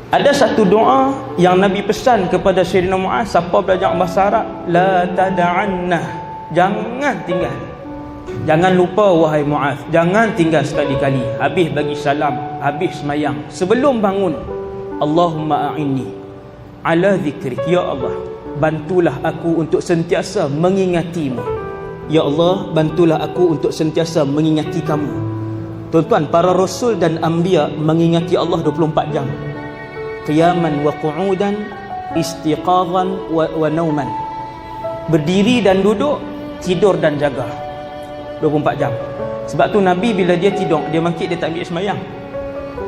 Ada satu doa yang Nabi pesan kepada Sayyidina Mu'az, siapa belajar bahasa Arab, la tada'anna, jangan tinggal, jangan lupa wahai Mu'az, jangan tinggal sekali-kali. Habis bagi salam, habis semayang, sebelum bangun, Allahumma a'inni ala zikrik, ya Allah bantulah aku untuk sentiasa mengingatimu. Ya Allah bantulah aku untuk sentiasa mengingati kamu. Tuan-tuan, para rasul dan anbiya mengingati Allah 24 jam. Qiyaman wa qu'udan, istiqadhan wa nauman. Berdiri dan duduk, tidur dan jaga 24 jam. Sebab tu Nabi bila dia tidur, dia bangkit, dia tak ambil sembahyang.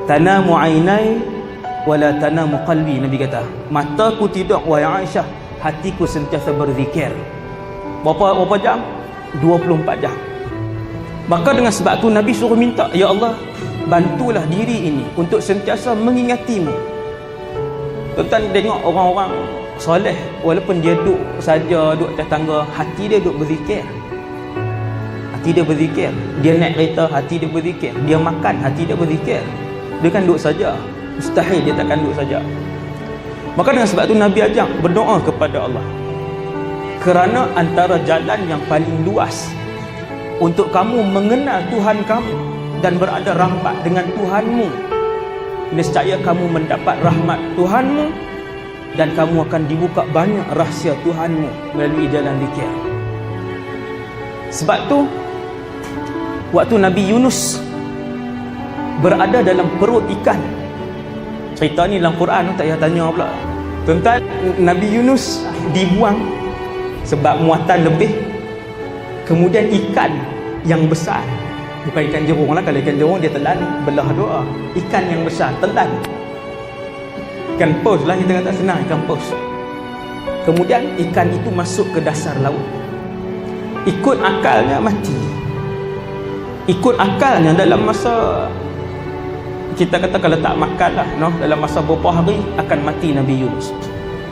Tanamu ainai wala tanamu qalbi, Nabi kata, mataku tidur wahai Aisyah, hatiku sentiasa berzikir. Berapa jam? 24 jam. Maka dengan sebab tu Nabi suruh minta, ya Allah bantulah diri ini untuk sentiasa mengingatimu. Tuan-tuan tengok orang-orang soleh, walaupun dia duduk saja, duduk atas tangga, hati dia duduk berzikir. Hati dia berzikir. Dia naik kereta, hati dia berzikir. Dia makan, hati dia berzikir. Dia kan duduk saja, mustahil dia takkan duduk saja. Maka dengan sebab tu Nabi ajak berdoa kepada Allah, kerana antara jalan yang paling luas untuk kamu mengenal Tuhan kamu dan berada rapat dengan Tuhanmu, nescaya kamu mendapat rahmat Tuhanmu dan kamu akan dibuka banyak rahsia Tuhanmu melalui jalan zikir. Sebab tu waktu Nabi Yunus berada dalam perut ikan, cerita ni dalam Quran, tak payah tanya pula. Tuan-tuan, Nabi Yunus dibuang sebab muatan lebih. Kemudian ikan yang besar, bukan ikan jerung lah, kalau ikan jerung dia telan belah doa. Ikan yang besar telan, ikan paus lah kita kata senang, ikan paus. Kemudian ikan itu masuk ke dasar laut, ikut akalnya mati. Ikut akalnya dalam masa, kita kata kalau tak makan lah, no, dalam masa beberapa hari akan mati Nabi Yunus.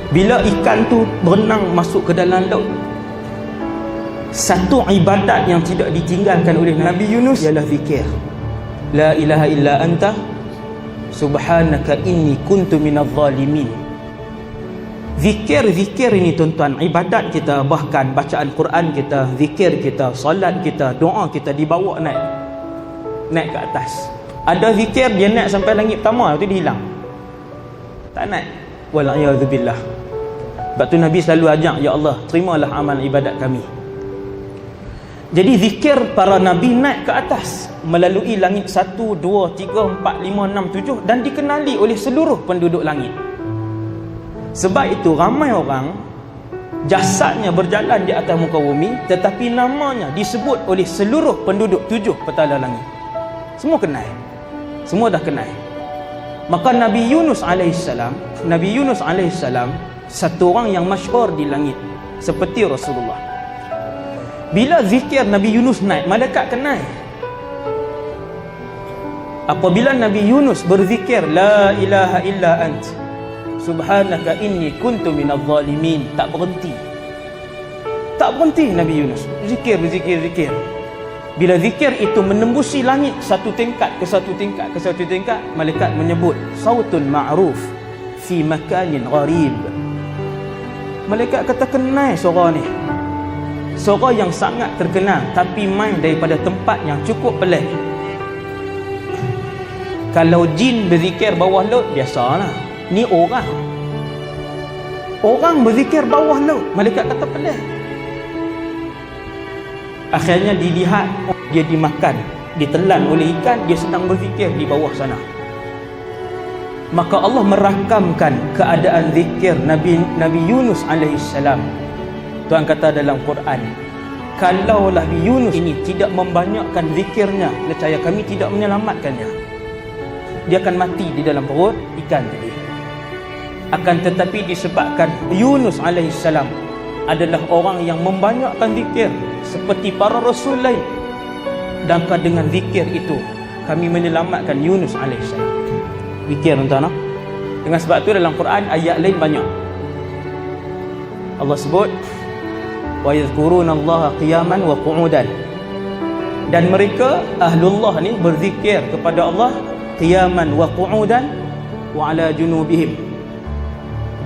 Bila ikan tu berenang masuk ke dalam laut, satu ibadat yang tidak ditinggalkan oleh Nabi Yunus ialah zikir. La ilaha illa anta subhanaka inni kuntu minadh zalimin. Zikir ini tuan-tuan, ibadat kita, bahkan bacaan Quran kita, zikir kita, solat kita, doa kita dibawa naik ke atas. Ada zikir dia naik sampai langit pertama, tu dia hilang, tak naik. Wal'iyadzubillah. Sebab tu Nabi selalu ajak, ya Allah terimalah amal ibadat kami. Jadi zikir para Nabi naik ke atas melalui langit 1, 2, 3, 4, 5, 6, 7 dan dikenali oleh seluruh penduduk langit. Sebab itu ramai orang jasadnya berjalan di atas muka bumi, tetapi namanya disebut oleh seluruh penduduk 7 petala langit. Semua kenal, semua dah kenal. Maka Nabi Yunus alaihissalam satu orang yang masyhur di langit seperti Rasulullah. Bila zikir Nabi Yunus naik, malaikat kenal. Apabila Nabi Yunus berzikir la ilaha illa ant subhanaka inni kuntu minadh zalimin, tak berhenti Nabi Yunus zikir. Bila zikir itu menembusi langit satu tingkat ke satu tingkat, malaikat menyebut sautun ma'ruf fi makanin gharib. Malaikat kata kenal suara ni, suara yang sangat terkenal, tapi main daripada tempat yang cukup pelik. Kalau jin berzikir bawah laut biasalah, ni orang berzikir bawah laut, malaikat kata pelik. Akhirnya dilihat dia dimakan, ditelan oleh ikan, dia sedang berzikir di bawah sana. Maka Allah merakamkan keadaan zikir Nabi Yunus alaihissalam. Tuhan kata dalam Quran, kalau Nabi Yunus ini tidak membanyakkan zikirnya, nescaya kami tidak menyelamatkannya. Dia akan mati di dalam perut ikan tadi. Akan tetapi disebabkan Yunus alaihissalam adalah orang yang membanyakkan zikir seperti para rasul lain, dan dengan zikir itu kami menyelamatkan Yunus alaihissalam. Zikir tuan-tuan. Dengan sebab itu dalam Quran ayat lain banyak Allah sebut wa yadhkurunallaha qiyaman wa qu'udan, dan mereka ahlullah ni berzikir kepada Allah qiyaman wa qu'udan, wa ala junubihim.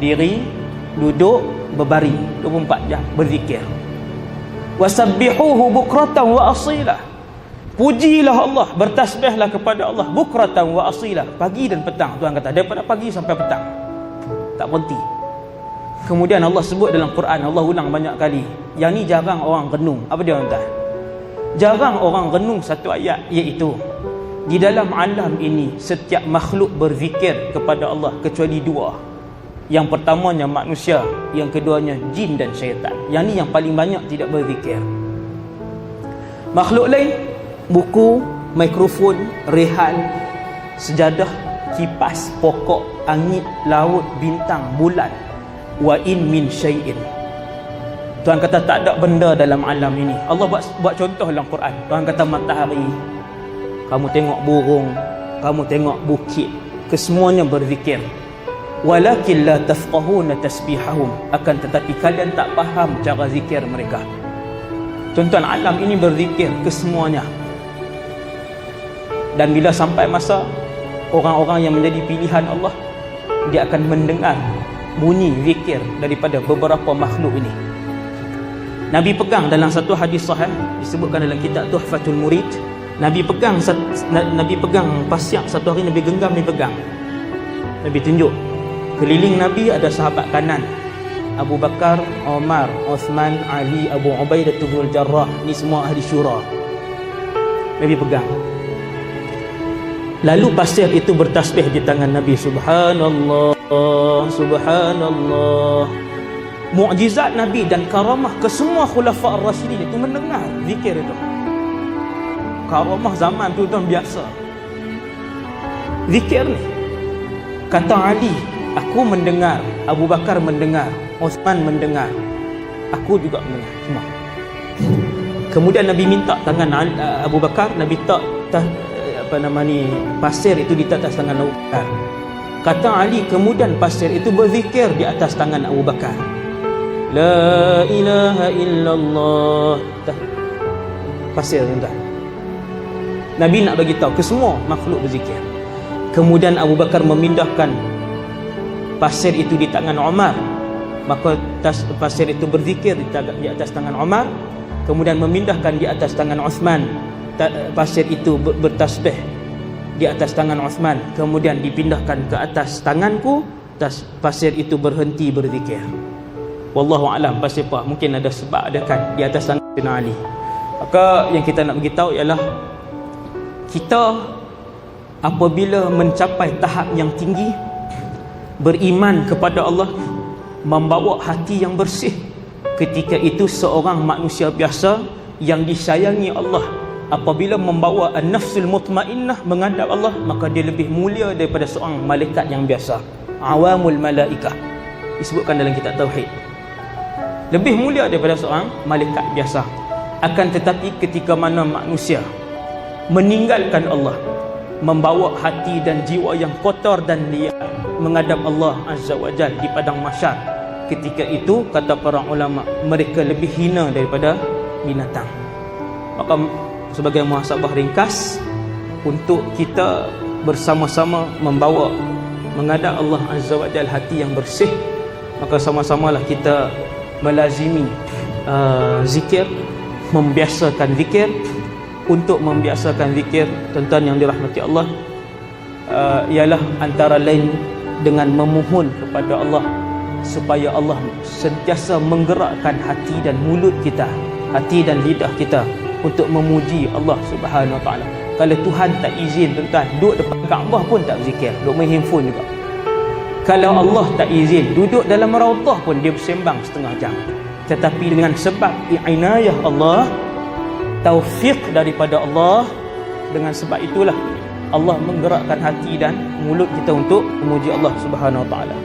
Diri, duduk, berbaring 24 jam berzikir. Wasabbihuhu bukratan wa asila. Pujilah Allah, bertasbihlah kepada Allah bukratan wa asila, pagi dan petang. Tuhan kata daripada pagi sampai petang, tak berhenti. Kemudian Allah sebut dalam Quran, Allah ulang banyak kali. Yang ni jarang orang renung. Apa dia tuan? Jarang orang renung satu ayat, iaitu di dalam alam ini setiap makhluk berzikir kepada Allah kecuali dua. Yang pertamanya manusia, yang keduanya jin dan syaitan. Yang ni yang paling banyak tidak berzikir. Makhluk lain, buku, mikrofon, rehan, sejadah, kipas, pokok, angin, laut, bintang, bulan. Wa in min syai'in. Tuhan kata tak ada benda dalam alam ini. Allah buat contoh dalam Quran. Tuhan kata matahari, kamu tengok burung, kamu tengok bukit, kesemuanya berzikir. Walakin la tafqahuna tasbihahum, akan tetapi kalian tak faham cara zikir mereka. Tuan-tuan, alam ini berzikir kesemuanya. Dan bila sampai masa orang-orang yang menjadi pilihan Allah, dia akan mendengar bunyi zikir daripada beberapa makhluk ini. Nabi pegang dalam satu hadis sahih, disebutkan dalam kitab Tuhfatul Murid, Nabi pegang pasiak satu hari, Nabi genggam, Nabi pegang, Nabi tunjuk. Keliling Nabi ada sahabat kanan, Abu Bakar, Umar, Uthman, Ali, Abu Ubaidah bin Jarrah. Ni semua ahli syura. Nabi pegang. Lalu pasir itu bertasbih di tangan Nabi. Subhanallah, subhanallah. Mukjizat Nabi dan karamah ke semua khulafa ar-rasyidin itu mendengar zikir itu. Karamah zaman tu tuan biasa. Zikir ni. Kata Ali, aku mendengar, Abu Bakar mendengar, Uthman mendengar, aku juga mendengar semua. Kemudian Nabi minta tangan Abu Bakar, Nabi tak pasir itu di atas tangan Abu Bakar. Kata Ali, kemudian pasir itu berzikir di atas tangan Abu Bakar. La ilaha illallah. Pasir tuan. Nabi nak bagi tahu ke semua makhluk berzikir. Kemudian Abu Bakar memindahkan pasir itu di tangan Umar, maka pasir itu berzikir di atas tangan Umar. Kemudian memindahkan di atas tangan Uthman, pasir itu bertasbih di atas tangan Uthman. Kemudian dipindahkan ke atas tanganku, pasir itu berhenti berzikir. Wallahu alam, pasir apa? Mungkin ada sebab, ada kan di atas tangan Sayyidina Ali. Maka yang kita nak beritahu ialah, kita apabila mencapai tahap yang tinggi, beriman kepada Allah, membawa hati yang bersih, ketika itu seorang manusia biasa yang disayangi Allah, apabila membawa an-nafsul mutmainnah menghadap Allah, maka dia lebih mulia daripada seorang malaikat yang biasa. Awamul malaikah disebutkan dalam kitab tauhid, lebih mulia daripada seorang malaikat biasa. Akan tetapi ketika mana manusia meninggalkan Allah, membawa hati dan jiwa yang kotor dan liar menghadap Allah Azza wa Jalla di padang mahsyar, ketika itu kata para ulama, mereka lebih hina daripada binatang. Maka sebagai muhasabah ringkas, untuk kita bersama-sama membawa menghadap Allah Azza wa Jalla hati yang bersih, maka sama-samalah kita melazimi zikir, membiasakan zikir. Untuk membiasakan zikir, tuan-tuan yang dirahmati Allah, ialah antara lain dengan memohon kepada Allah supaya Allah sentiasa menggerakkan hati dan mulut kita, hati dan lidah kita untuk memuji Allah Subhanahu Wa Taala. Kalau Tuhan tak izin, tuan-tuan, duduk depan Kaabah pun tak berzikir, duduk main handphone juga. Kalau Allah tak izin, duduk dalam raudhah pun dia bersembang setengah jam. Tetapi dengan sebab inayah Allah, taufik daripada Allah, dengan sebab itulah Allah menggerakkan hati dan mulut kita untuk memuji Allah Subhanahu Wa Taala.